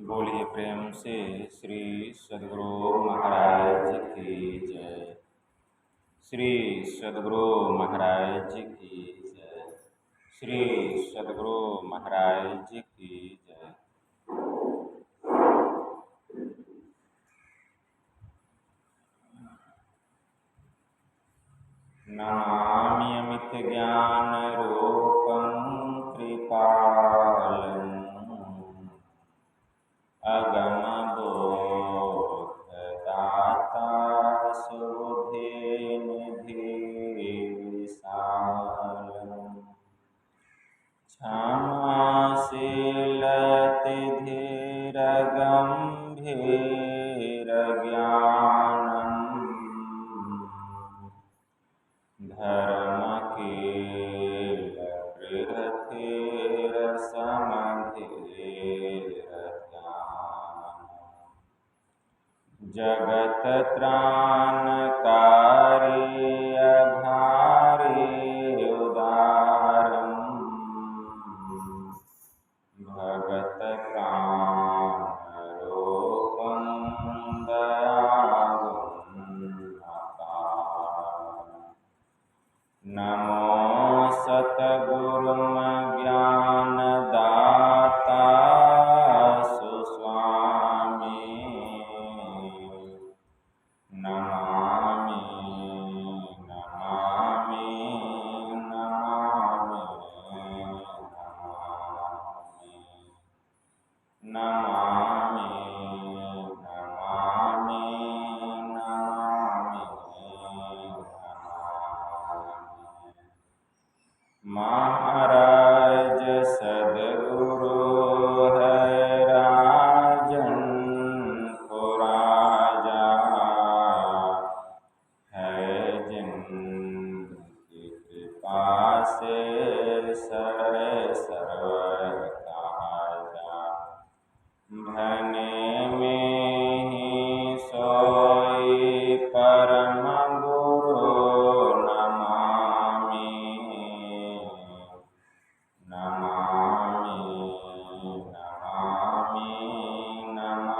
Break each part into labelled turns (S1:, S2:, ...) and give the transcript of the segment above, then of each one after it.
S1: बोलिए प्रेम से श्री सद्गुरु महाराज की जय। श्री सद्गुरु महाराज की जय। श्री सद्गुरु महाराज की जय। नमामि अमित ज्ञान रूपं कृपालम् अगम बोधदाता सुबुद्धि निधि विशालम् क्षमाशीलति धीर गम्भीर ज्ञानम् धर्मकील बृहतीर समधीर जगत त्राणकारी अघारी उदारम् भगत प्राण रूपं दयालुं नमो सतगुरुं ज्ञानदाता सुस्वामी नमामि नमामि नमामि नमामि नमामि महाराज सद्गुरु है राजन को राजा है जिनकी कृपा से सर्वे सर्वर काजा भने में ही सोई परम गुरु नमामि नमामि नमामि नमामि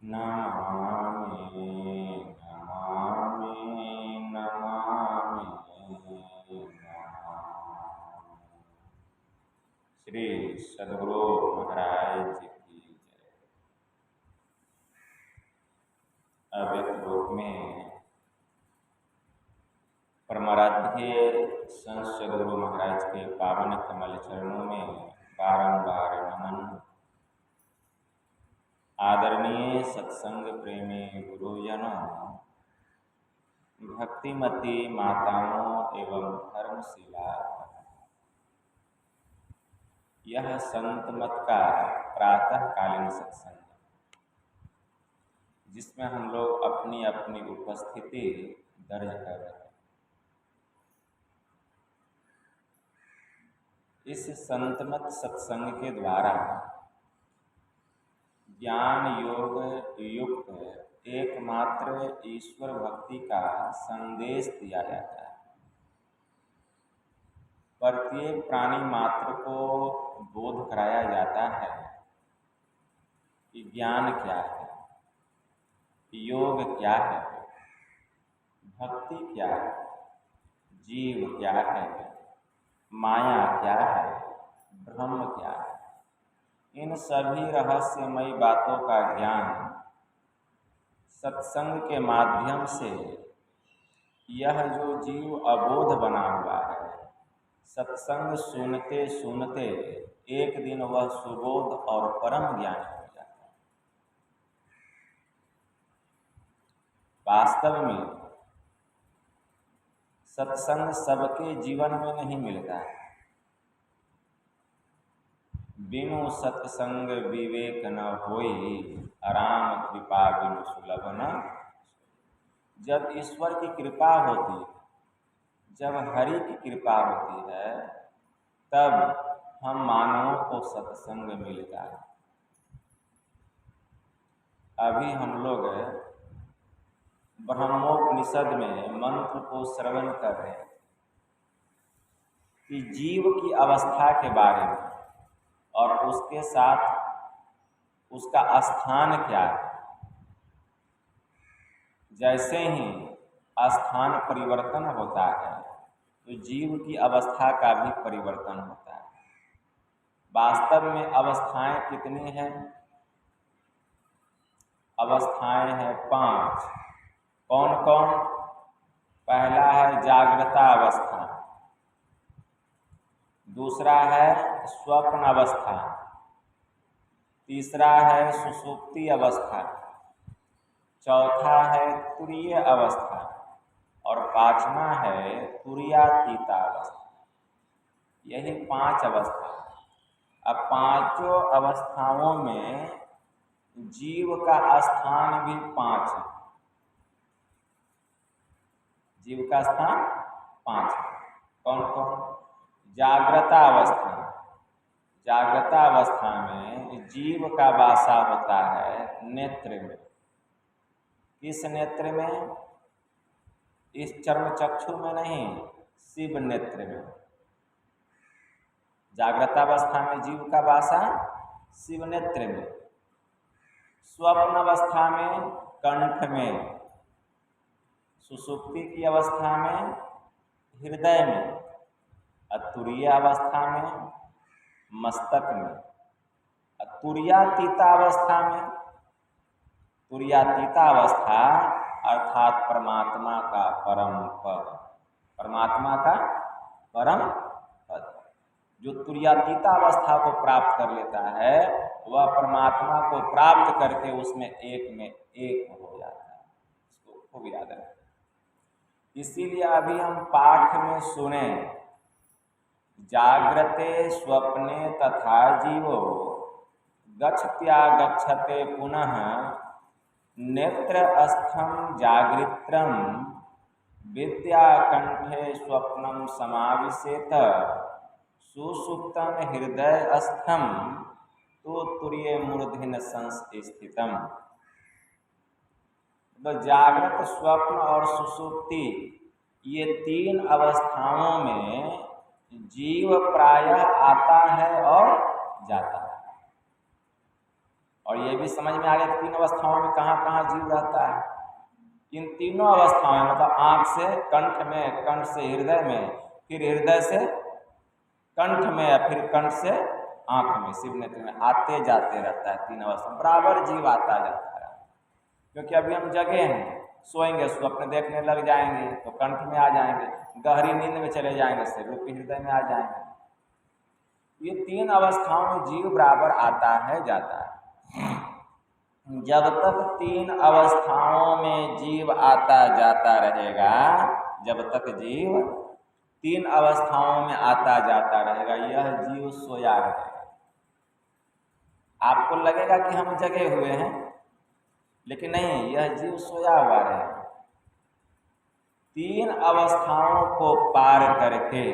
S1: नमामि नमामि नमामि श्री सद्गुरु महाराज की जय। अव्यक्त रूप में परमाराध्य संत सद्गुरु महाराज के पावन कमल चरणों में बारंबार नमन। आदरणीय सत्संग प्रेमी गुरुजनों, भक्तिमती माताओं एवं धर्मशिला, यह संत मत का प्रातःकालीन सत्संग जिसमें हम लोग अपनी अपनी उपस्थिति दर्ज कर रहे हैं। इस संतमत सत्संग के द्वारा ज्ञान योग युक्त एकमात्र ईश्वर भक्ति का संदेश दिया जाता है। प्रत्येक प्राणी मात्र को बोध कराया जाता है कि ज्ञान क्या है, योग क्या है, भक्ति क्या है, जीव क्या है, माया क्या है, ब्रह्म क्या है। इन सभी रहस्यमयी बातों का ज्ञान सत्संग के माध्यम से यह जो जीव अबोध बना हुआ है, सत्संग सुनते सुनते एक दिन वह सुबोध और परम ज्ञानी हो जाता है। वास्तव में सत्संग सबके जीवन में नहीं मिलता है। बिनु सत्संग विवेक न होई, आराम कृपा बिनु सुलभ न। जब ईश्वर की कृपा होती है, जब हरि की कृपा होती है, तब हम मानवों को सत्संग मिलता है। अभी हम लोग ब्रह्मोपनिषद में मंत्र को श्रवण कर रहे हैं। कि जीव की अवस्था के बारे में और उसके साथ उसका स्थान क्या है। जैसे ही स्थान परिवर्तन होता है तो जीव की अवस्था का भी परिवर्तन होता है। वास्तव में अवस्थाएं कितनी हैं? अवस्थाएं हैं 5। कौन कौन? पहला है जागृता अवस्था, दूसरा है स्वप्न अवस्था, तीसरा है सुषुप्ति अवस्था, चौथा है तुरीय अवस्था और पांचवा है तुरीयातीता अवस्था। यही 5 अवस्था। अब पांचों अवस्थाओं में जीव का स्थान भी 5 है। जीव का स्थान 5 है। कौन कौन? जागृता अवस्था। जागृता अवस्था में जीव का वासा होता है नेत्र में। किस नेत्र में? इस चर्म चक्षु में नहीं, शिव नेत्र में। जागृतावस्था में जीव का वासा शिव नेत्र में। स्वप्न अवस्था में कंठ में, सुषुप्ति की अवस्था में हृदय में, और तुरीय अवस्था में मस्तक में, और तुरीयातीता अवस्था में। तुरीयातीता अवस्था अर्थात परमात्मा का परम पद। परमात्मा का परम पद जो तुरीयातीता अवस्था को प्राप्त कर लेता है वह परमात्मा को प्राप्त करके उसमें एक में एक हो जाता है। इसको खूब याद रखें। इसीलिए अभी हम पाठ में सुने, जाग्रते स्वप्ने तथा जीवो गच्छत्यागच्छते पुनः नेत्रस्थं जागृत्रं विद्याकंठे स्वप्नं समाविशेत सुसुप्तं हृदयस्थं तो तुरीय मूर्धन्य संस्थितम्। तो जागृत, स्वप्न और सुसुप्ति ये 3 अवस्थाओं में जीव प्रायः आता है और जाता है। और ये भी समझ में आ गया 3 अवस्थाओं में कहाँ कहाँ जीव रहता है। इन तीनों अवस्थाओं में मतलब आँख से कंठ में, कंठ से हृदय में, फिर हृदय से कंठ में या फिर कंठ से आँख में, शिव नेत्र में आते जाते रहता है। 3 अवस्था बराबर जीव आता जाता है। क्योंकि अभी हम जगे हैं, सोएंगे, स्वप्न देखने लग जाएंगे तो कंठ में आ जाएंगे, गहरी नींद में चले जाएंगे शरीर रूपी हृदय में आ जाएंगे। ये 3 अवस्थाओं में जीव बराबर आता है जाता है। जब तक 3 अवस्थाओं में जीव आता जाता रहेगा, जब तक जीव 3 अवस्थाओं में आता जाता रहेगा, यह जीव सोया रहेगा। आपको लगेगा कि हम जगे हुए हैं, लेकिन नहीं, यह जीव सोया हुआ रहेगा। 3 अवस्थाओं को पार करके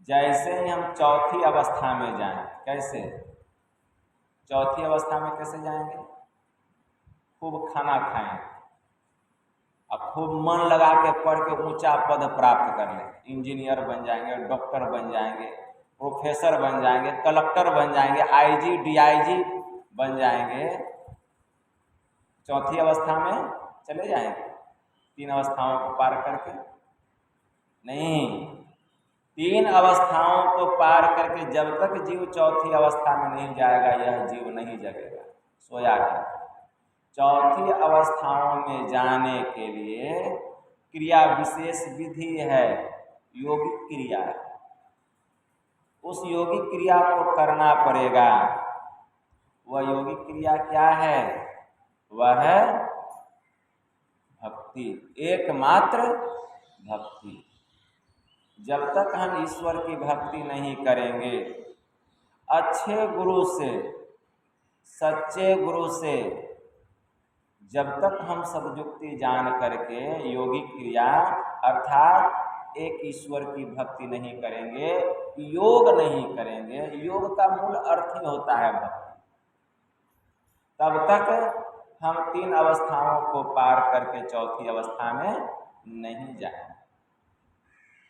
S1: जैसे ही हम चौथी अवस्था में जाएं, कैसे? चौथी अवस्था में कैसे जाएंगे? खूब खाना खाएं और खूब मन लगा के पढ़ के ऊंचा पद प्राप्त कर लें। इंजीनियर बन जाएंगे, डॉक्टर बन जाएंगे, प्रोफेसर बन जाएंगे, कलेक्टर बन जाएंगे, आईजी डीआईजी बन जाएंगे। चौथी अवस्था में चले जाएंगे 3 अवस्थाओं को पार करके? नहीं, 3 अवस्थाओं को पार करके जब तक जीव चौथी अवस्था में नहीं जाएगा, यह जीव नहीं जगेगा, सोया रहेगा। चौथी अवस्थाओं में जाने के लिए क्रिया विशेष विधि है, योगिक क्रिया है। उस योगिक क्रिया को करना पड़ेगा। वह योगिक क्रिया क्या है? वह है भक्ति, एकमात्र भक्ति। जब तक हम ईश्वर की भक्ति नहीं करेंगे, अच्छे गुरु से, सच्चे गुरु से जब तक हम सदयुक्ति जान करके योगिक क्रिया अर्थात एक ईश्वर की भक्ति नहीं करेंगे, योग नहीं करेंगे, योग का मूल अर्थ ही होता है भक्ति, तब तक हम 3 अवस्थाओं को पार करके चौथी अवस्था में नहीं जाएंगे।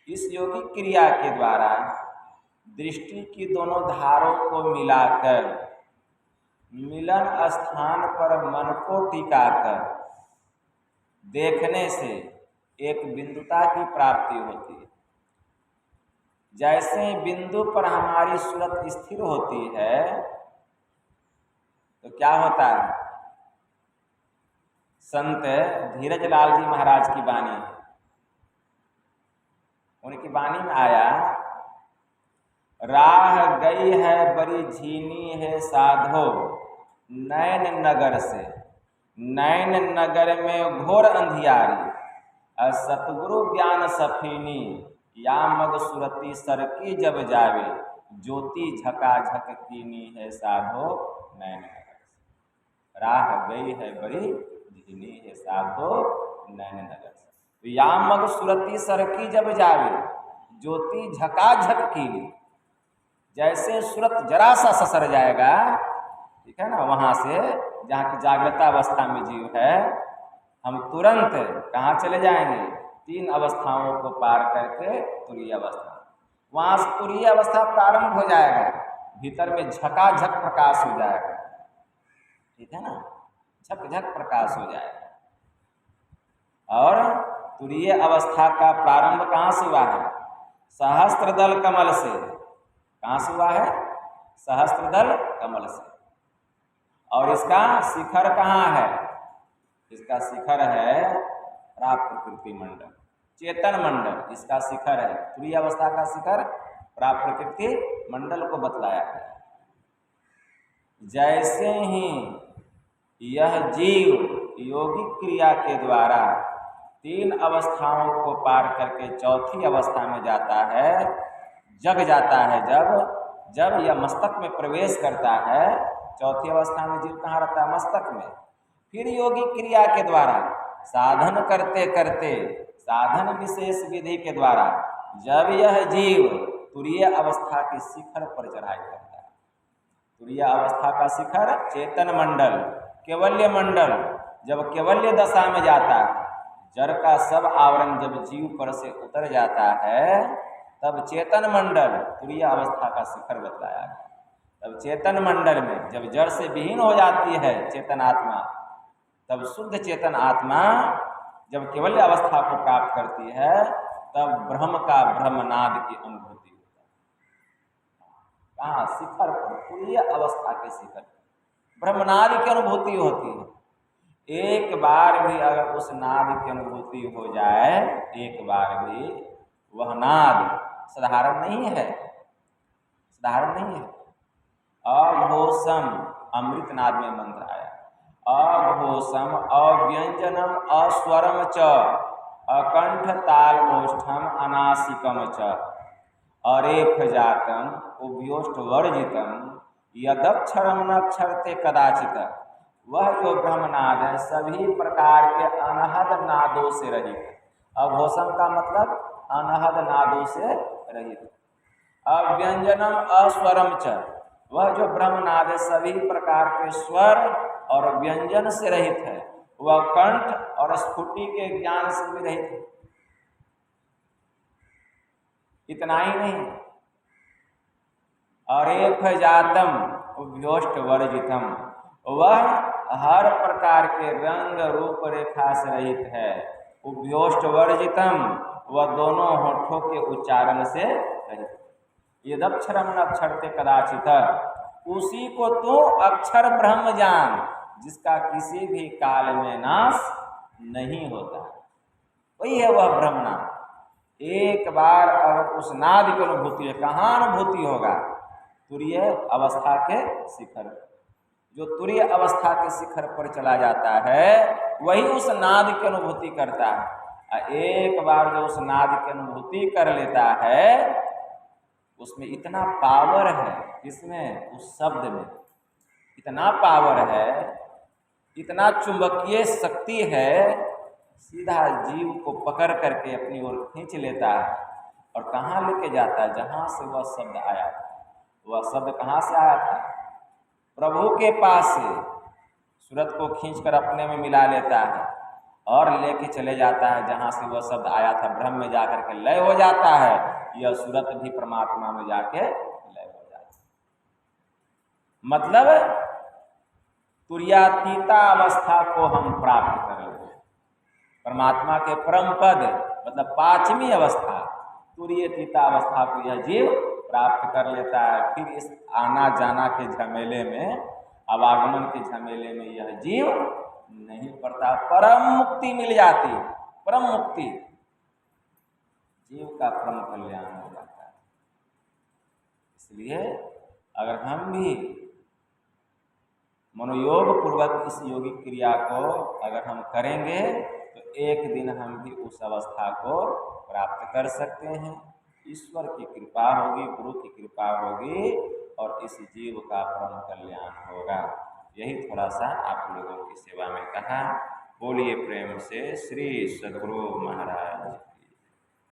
S1: इस योगिक क्रिया के द्वारा दृष्टि की दोनों धारों को मिलाकर मिलन स्थान पर मन को टिकाकर देखने से एक बिंदुता की प्राप्ति होती है। जैसे बिंदु पर हमारी सूरत स्थिर होती है तो क्या होता है? संत धीरज लाल जी महाराज की वाणी है, उनकी वाणी में आया, राह गई है बड़ी झीनी है साधो नैन नगर से, नैन नगर में घोर अंधियारी सतगुरु ज्ञान सफीनी या मग सुरती सर की जब जावे ज्योति झकाझक कीनी है साधो नैन नगर से। राह गई है बड़ी झीनी है साधो नैन नगर से, तो या मग सुरती सर की जब जावे ज्योति झकाझक कीनी, जैसे सूरत जरा सा ससर जाएगा, ठीक है ना, वहाँ से जहाँ की जागृता अवस्था में जीव है, हम तुरंत कहाँ चले जाएंगे? 3 अवस्थाओं को पार करके तुरीय अवस्था, वहाँ से तुरीय अवस्था प्रारंभ हो जाएगा, भीतर में झकाझक प्रकाश हो जाएगा, ठीक है ना, झकझक प्रकाश हो जाएगा। और तुरीय अवस्था का प्रारंभ कहाँ से हुआ है? सहस्त्रदल कमल से। कहाँ से हुआ है? सहस्त्रदल कमल से। और इसका शिखर कहाँ है? इसका शिखर है प्राप्त प्रकृति मंडल, चेतन मंडल इसका शिखर है। तुरीय अवस्था का शिखर प्राप्त प्रकृति मंडल को बतलाया गया। जैसे ही यह जीव योगिक क्रिया के द्वारा 3 अवस्थाओं को पार करके चौथी अवस्था में जाता है, जग जाता है, जब यह मस्तक में प्रवेश करता है, चौथी अवस्था में जीव कहाँ रहता है? मस्तक में। फिर योगिक क्रिया के द्वारा साधन करते करते साधन विशेष विधि के द्वारा जब यह जीव तुरीय अवस्था के शिखर पर चढ़ाई करता है, तुरीय अवस्था का शिखर चेतन मंडल, केवल्य मंडल, जब केवल्य दशा में जाता है, जड़ का सब आवरण जब जीव पर से उतर जाता है, तब चेतन मंडल तुरीय अवस्था का शिखर बतलाया है। तब चेतन मंडल में जब जड़ से विहीन हो जाती है चेतन आत्मा, तब शुद्ध चेतन आत्मा जब केवल्य अवस्था को प्राप्त करती है, तब ब्रह्म का ब्रह्मनाद की अनुभूति होती है। कहाँ? शिखर पर, तुरीय अवस्था के शिखर ब्रह्मनाद की अनुभूति होती है। एक बार भी अगर उस नाद की अनुभूति हो जाए, एक बार भी, वह नाद साधारण नहीं है, साधारण नहीं है। अघोषम, अमृत नाद में मंत्र आया, अघोषम अव्यंजनम अस्वरम च अकंठ ताल ओष्ठम अनासिकम च अरेफ जातम उभयोष्ट वर्जितम यदक्षरम न क्षरते कदाचित। वह जो ब्रह्मनाद है सभी प्रकार के अनहद नादों से रहित। अघोषम का मतलब अनहद नादों से रहित। अव्यंजनम अस्वरम च, वह जो ब्रह्मनाद है सभी प्रकार के स्वर और व्यंजन से रहित है। वह कंठ और स्फुटी के ज्ञान से भी रहित है। इतना ही नहीं, अरेफ जातम उभयोष्ट वर्जितम, वह हर प्रकार के रंग रूप रेखा से रहित है। उभयोष्ट वर्जितम, वह दोनों होठों के उच्चारण से रहित। यदक्षरम न अक्षरते कदाचित, उसी को तो अक्षर ब्रह्म जान, जिसका किसी भी काल में नाश नहीं होता। वही है वह ब्रह्मनाद। एक बार अगर उस नाद की अनुभूति है, कहाँ अनुभूति होगा? तुरीय अवस्था के शिखर। जो तुरीय अवस्था के शिखर पर चला जाता है वही उस नाद की अनुभूति करता है। एक बार जो उस नाद की अनुभूति कर लेता है, उसमें इतना पावर है, इसमें उस शब्द में इतना पावर है, इतना चुंबकीय शक्ति है, सीधा जीव को पकड़ करके अपनी ओर खींच लेता है और कहाँ लेके जाता है? जहाँ से वह शब्द आया था। वह शब्द कहाँ से आया था? प्रभु के पास से। सूरत को खींचकर अपने में मिला लेता है और लेके चले जाता है, जहाँ से वह शब्द आया था ब्रह्म में जाकर के लय हो जाता है, यह सूरत भी परमात्मा में जाके लय हो जाता है। मतलब तुर्यातीता अवस्था को हम प्राप्त कर लेते हैं। परमात्मा के परम पद मतलब पांचवी अवस्था तुर्यातीता अवस्था को यह जीव प्राप्त कर लेता है। फिर इस आना जाना के झमेले में, आवागमन के झमेले में यह जीव नहीं पड़ता, परम मुक्ति मिल जाती है। परम मुक्ति, जीव का परम कल्याण हो जाता है। इसलिए अगर हम भी मनोयोग पूर्वक इस योगिक क्रिया को अगर हम करेंगे तो एक दिन हम भी उस अवस्था को प्राप्त कर सकते हैं। ईश्वर की कृपा होगी, गुरु की कृपा होगी और इस जीव का परम कल्याण होगा। यही थोड़ा सा आप लोगों की सेवा में कहा। बोलिए प्रेम से श्री सद्गुरु महाराज।